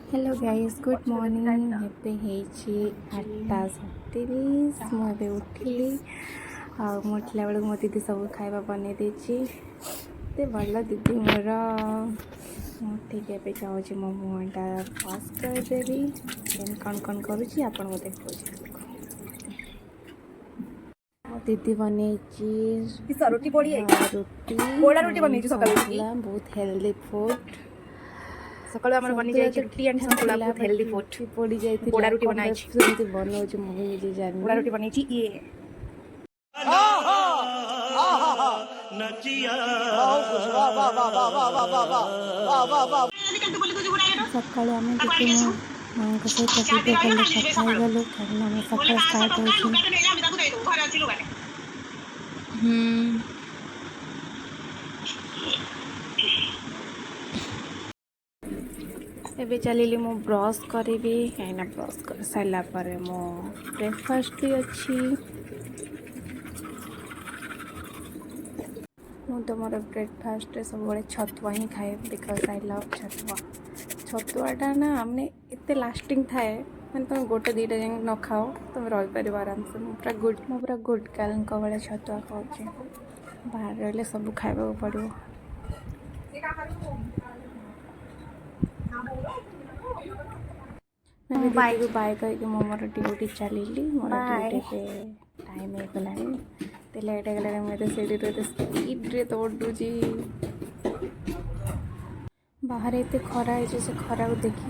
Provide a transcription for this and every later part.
Hello guys good morning ଏବେ ହେଇଛି 8:37 ମୁଁ ଏବେ ଉଠିଲି ଆଉ ମୁଁ ଉଠିଲା ବେଳକୁ ମୋ ଦିଦି ସବୁ ଖାଇବା ବନେଇ ଦେଇଛି ଏତେ ଭଲ ଦିଦି ମୋର ମୁଁ ଉଠିକି ଏବେ ଯାଉଛି ମୋ ମୁହଁଟା ୱାଶ୍ କରିଦେବି ଦେନ୍ କ'ଣ କରୁଛି ଆପଣଙ୍କୁ ଦେଖାଉଛି ମୋ ଦିଦି ବନେଇଛି ରୁଟି ବହୁତ ହେଲ୍ଦି ଫୁଡ୍ ସକାଳୁ ଆମର ବନି ଯାଇଛି ରୁଟି ଆଣ୍ଡ ସନ୍ତୁଳା ବହୁତ ହେଲ୍ଦି ଫୁଡ୍ ପୋଡ଼ି ଯାଇଥିଲା ପୋଡ଼ା ରୁଟି ବନାଇଛି ସେମିତି ବନଉଛି ମୁଁ ବି ନିଜେ ଜାଣିନି ପୋଡ଼ା ରୁଟି ବନେଇଛି ଇଏ ସକାଳୁ ଆମେ ଟିକେ ମୋ ମାଆଙ୍କ ସହିତ ଭିଡ଼ିଓ କଲ୍ରେ କଥା ହେଇଗଲୁ କାରଣ ଆମେ ସକାଳ ଷ୍ଟାର୍ଟ ହେଉଛି ଏବେ ଚାଲିଲି ମୁଁ ବ୍ରଶ୍ କରିବି କାହିଁକିନା ବ୍ରଶ୍ କରିସାରିଲା ପରେ ମୋ ବ୍ରେକଫାଷ୍ଟ ବି ଅଛି ମୁଁ ତ ମୋର ବ୍ରେକଫାଷ୍ଟରେ ସବୁବେଳେ ଛତୁଆ ହିଁ ଖାଏ ବିକଜ୍ ଆଇ ଲଭ୍ ଛତୁଆଟା ନା ମାନେ ଏତେ ଲାଷ୍ଟିଂ ଥାଏ ମାନେ ତୁମେ ଗୋଟେ ଦୁଇଟା ଯାଏଁ ନ ଖାଅ ତୁମେ ରହିପାରିବ ଆରାମସେ ମୁଁ ପୁରା ଗୁଡ୍ ଗାର୍ଲଙ୍କ ଭଳିଆ ଛତୁଆ ଖାଉଛି ବାହାରେ ରହିଲେ ସବୁ ଖାଇବାକୁ ପଡ଼ିବ मैं दीदी को बाय करके मो मोर ड्यूटी चलिली मोर ड्यूटी पे टाइम ହେଇଗଲାଣି ते लेट ହେଇଗଲାଣି ମୁଁ ଏତେ ସେଇଠି ଏତେ ସ୍ପିଡ଼ରେ ଦୌଡ଼ୁଛି ବାହାରେ ଏତେ ଖରା ହେଇଛି ସେ ଖରାକୁ ଦେଖି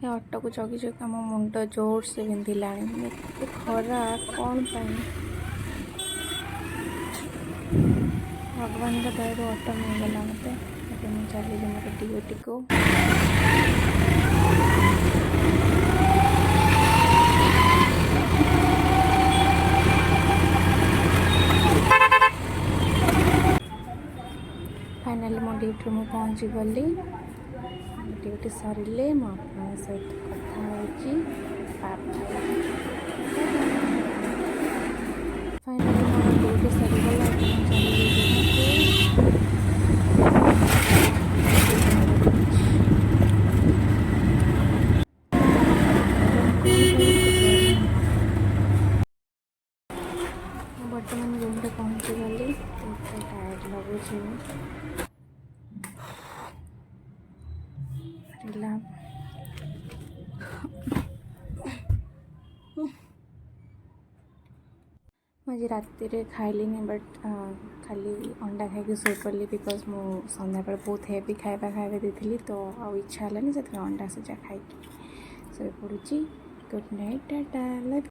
ଏ ଅଟୋକୁ ଜଗି ଜଗି ମୋ ମୁଣ୍ଡ ଜୋରସେ ବିନ୍ଧିଲାଣି ଏତେ ଖରା କ'ଣ ପାଇଁ भगवान का दयारू ऑटो मिलगला मत मुझे चलिए मोर ड्यूटी को फाइनली मो ड्यूटी में पहुँची गली ड्यूटी सरिले सहित कथा फाइनली मोर ड्यूटी सरीगला बर्तमान रूम पहुँची गली टायर्ड लगुच मुझे राति खाइली बट खाली अंडा खाई शो पड़ी बिकज मु सन्ध्या बहुत हेवी खाଇବା देती तो आउ इच्छा है से अंडा सिझा खाई शो पड़ी गुड नाइट टाटा।